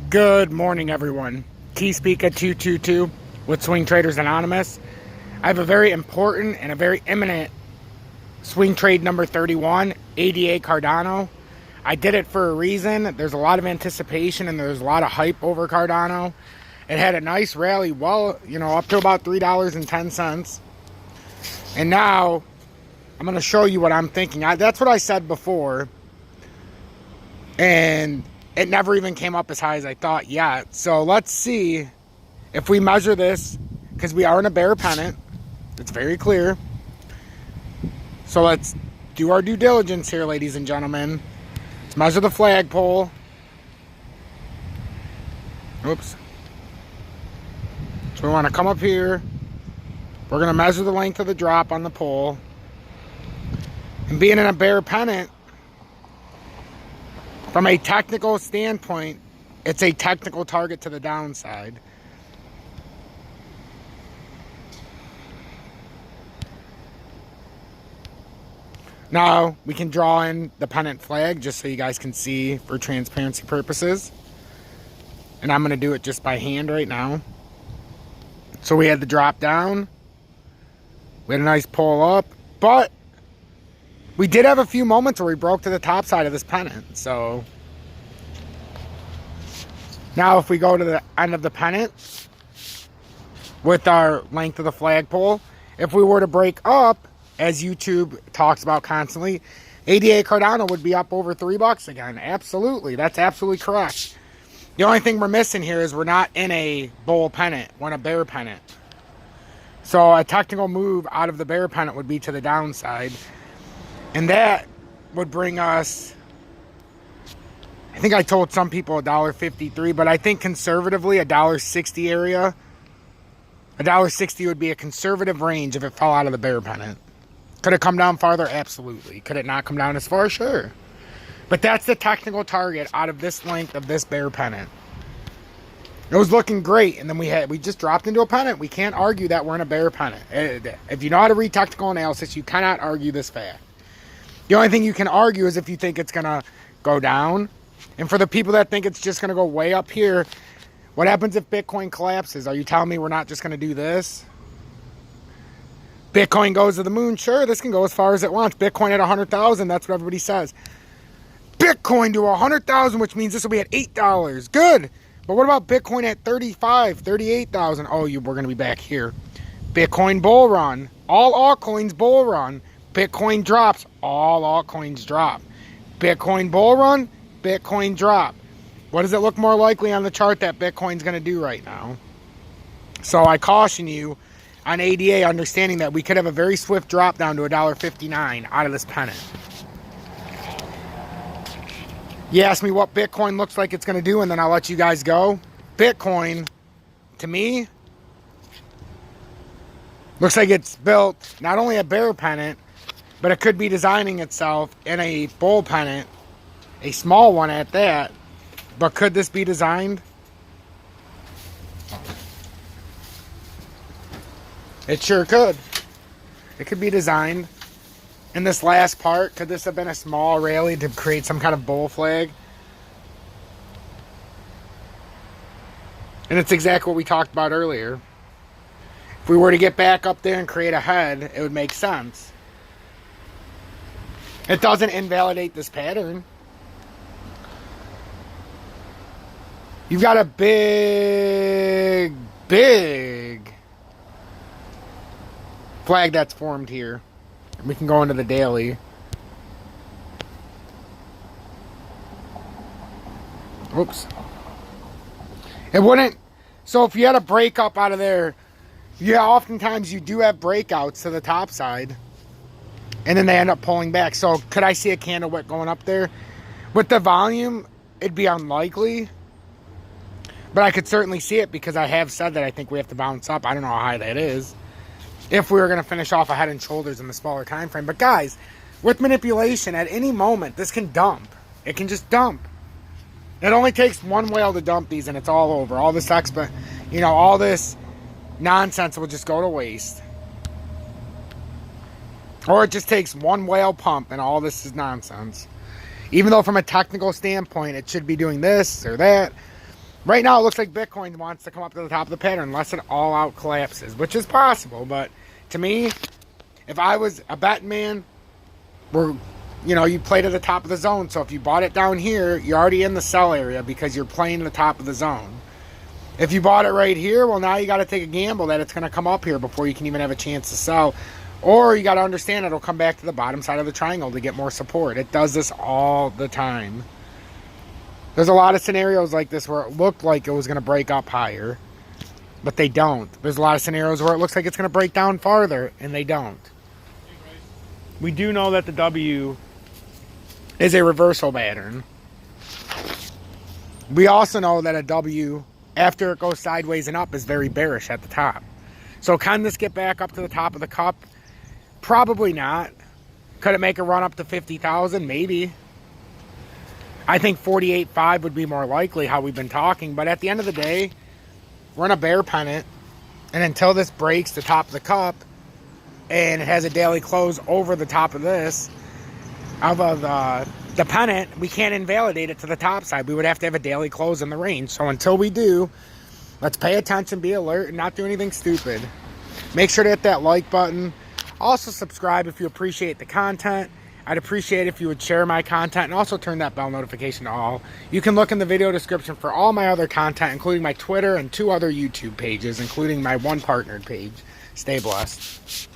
Good morning, everyone. T-Speaker222 with Swing Traders Anonymous. I have a very important and a very imminent swing trade number 31, ADA Cardano. I did it for a reason. There's a lot of anticipation and there's a lot of hype over Cardano. It had a nice rally, up to about $3.10. And now I'm going to show you what I'm thinking. That's what I said before. And it never even came up as high as I thought yet. So let's see if we measure this, because we are in a bear pennant. It's very clear. So let's do our due diligence here, ladies and gentlemen. Let's measure the flagpole. Oops. So we want to come up here. We're going to measure the length of the drop on the pole. And being in a bear pennant, from a technical standpoint, it's a technical target to the downside. Now, we can draw in the pennant flag just so you guys can see for transparency purposes. And I'm going to do it just by hand right now. So we had the drop down. We had a nice pull up. But we did have a few moments where we broke to the top side of this pennant. So now if we go to the end of the pennant with our length of the flagpole, if we were to break up, as YouTube talks about constantly, ADA Cardano would be up over $3 again. Absolutely. That's absolutely correct. The only thing we're missing here is we're not in a bull pennant. We're in a bear pennant. So a technical move out of the bear pennant would be to the downside. And that would bring us, I think I told some people $1.53, but I think conservatively $1.60 area. $1.60 would be a conservative range if it fell out of the bear pennant. Could it come down farther? Absolutely. Could it not come down as far? Sure. But that's the technical target out of this length of this bear pennant. It was looking great, and then we just dropped into a pennant. We can't argue that we're in a bear pennant. If you know how to read technical analysis, you cannot argue this fact. The only thing you can argue is if you think it's going to go down. And for the people that think it's just going to go way up here, what happens if Bitcoin collapses? Are you telling me we're not just going to do this? Bitcoin goes to the moon. Sure, this can go as far as it wants. Bitcoin at 100,000, that's what everybody says. Bitcoin to 100,000, which means this will be at $8. Good. But what about Bitcoin at 35, 38,000? Oh, we're going to be back here. Bitcoin bull run. All altcoins bull run. Bitcoin drops. All altcoins drop. Bitcoin bull run. Bitcoin drop. What does it look more likely on the chart that Bitcoin's going to do right now? So I caution you on ADA, understanding that we could have a very swift drop down to $1.59 out of this pennant. You ask me what Bitcoin looks like it's going to do, and then I'll let you guys go. Bitcoin, to me, looks like it's built not only a bear pennant, but it could be designing itself in a bull pennant, a small one at that. But could this be designed? It sure could. It could be designed. In this last part, could this have been a small rally to create some kind of bull flag? And it's exactly what we talked about earlier. If we were to get back up there and create a head, it would make sense. It doesn't invalidate this pattern. You've got a big flag that's formed here. We can go into the daily. Oops. It wouldn't. So if you had a break up out of there, oftentimes you do have breakouts to the top side. And then they end up pulling back. So could I see a candle wick going up there? With the volume, it'd be unlikely. But I could certainly see it because I have said that I think we have to bounce up. I don't know how high that is. If we were going to finish off a head and shoulders in the smaller time frame. But guys, with manipulation, at any moment, this can dump. It can just dump. It only takes one whale to dump these and it's all over. All this all this nonsense will just go to waste. Or it just takes one whale pump and all this is nonsense. Even though from a technical standpoint, it should be doing this or that. Right now, it looks like Bitcoin wants to come up to the top of the pattern unless it all out collapses, which is possible. But to me, if I was a betting man, you play to the top of the zone. So if you bought it down here, you're already in the sell area because you're playing the top of the zone. If you bought it right here, well, now you got to take a gamble that it's going to come up here before you can even have a chance to sell. Or you got to understand it'll come back to the bottom side of the triangle to get more support. It does this all the time. There's a lot of scenarios like this where it looked like it was going to break up higher, but they don't. There's a lot of scenarios where it looks like it's going to break down farther, and they don't. We do know that the W is a reversal pattern. We also know that a W, after it goes sideways and up, is very bearish at the top. So can this get back up to the top of the cup? Probably not. Could it make a run up to 50,000? Maybe. I think 48.5 would be more likely, how we've been talking. But at the end of the day, we're in a bear pennant. And until this breaks the top of the cup, and it has a daily close over the top of this, of the pennant, we can't invalidate it to the top side. We would have to have a daily close in the range. So until we do, let's pay attention, be alert, and not do anything stupid. Make sure to hit that like button. Also subscribe if you appreciate the content. I'd appreciate it if you would share my content and also turn that bell notification to all. You can look in the video description for all my other content, including my Twitter and 2 other YouTube pages, including my one partnered page. Stay blessed.